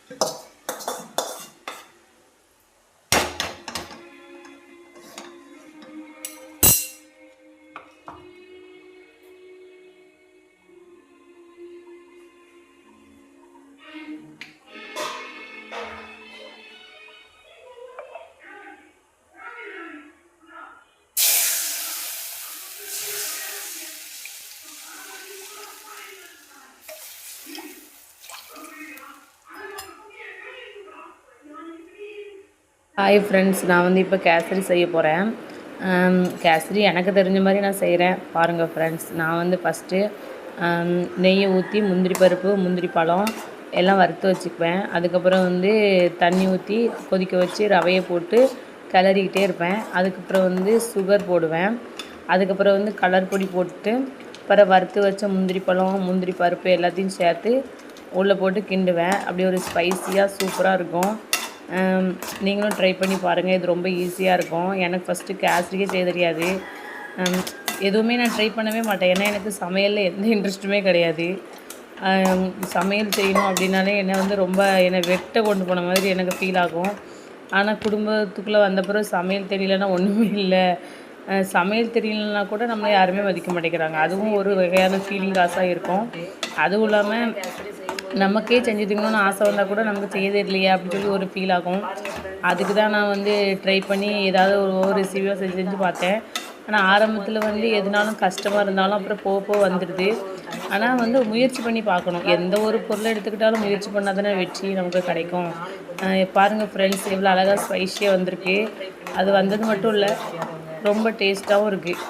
Hi friends, நான் வந்து இப்போ கேசரி செய்ய போகிறேன். கேசரி எனக்கு தெரிஞ்ச மாதிரி நான் செய்கிறேன் பாருங்கள் ஃப்ரெண்ட்ஸ். நான் வந்து ஃபஸ்ட்டு நெய்யை ஊற்றி முந்திரி பருப்பு, முந்திரி பழம் எல்லாம் வறுத்து வச்சுக்குவேன். அதுக்கப்புறம் வந்து தண்ணி ஊற்றி கொதிக்க வச்சு ரவையை போட்டு கிளறிக்கிட்டே இருப்பேன். அதுக்கப்புறம் வந்து சுகர் போடுவேன். அதுக்கப்புறம் வந்து கலர் பொடி போட்டு அப்புறம் வறுத்து வச்ச முந்திரி பழம், முந்திரி பருப்பு எல்லாத்தையும் சேர்த்து உள்ளே போட்டு கிண்டுவேன். அப்படி ஒரு ஸ்பைஸியாக சூப்பராக இருக்கும். நீங்களும் ட்ரை பண்ணி பாருங்கள். இது ரொம்ப ஈஸியாக இருக்கும். எனக்கு ஃபஸ்ட்டு கேசரியே செய்ய தெரியாது. எதுவுமே நான் ட்ரை பண்ணவே மாட்டேன். ஏன்னா எனக்கு சமையலில் எந்த இன்ட்ரெஸ்ட்டுமே கிடையாது. சமையல் செய்யணும் அப்படின்னாலே என்னை வெட்ட கொண்டு போன மாதிரி எனக்கு ஃபீல் ஆகும். ஆனால் குடும்பத்துக்குள்ளே வந்த பிறகு சமையல் தெரியலன்னா ஒன்றுமே இல்லை. சமையல் தெரியலனா கூட நம்மளை யாருமே மதிக்க மாட்டேங்கிறாங்க. அதுவும் ஒரு வகையான ஃபீலிங்காஸாக இருக்கும். அதுவும் இல்லாமல் நமக்கே செஞ்சு திங்கணும்னு ஆசை வந்தால் கூட நமக்கு செய்ய தெரியலையா அப்படின்னு சொல்லி ஒரு ஃபீல் ஆகும். அதுக்கு தான் நான் வந்து ட்ரை பண்ணி ஏதாவது ஒரு ரெசிபியாக செஞ்சு பார்த்தேன். ஆனால் ஆரம்பத்தில் வந்து எதுனாலும் கஷ்டமாக இருந்தாலும் அப்புறம் போக வந்துடுது. ஆனால் வந்து முயற்சி பண்ணி பார்க்கணும். எந்த ஒரு பொருளை எடுத்துக்கிட்டாலும் முயற்சி பண்ணால் தானே வெற்றி நமக்கு கிடைக்கும். பாருங்கள் ஃப்ரெண்ட்ஸ், எவ்வளோ அழகாக ஸ்பைஸியாக வந்திருக்கு. அது வந்தது மட்டும் இல்லை, ரொம்ப டேஸ்ட்டாகவும் இருக்குது.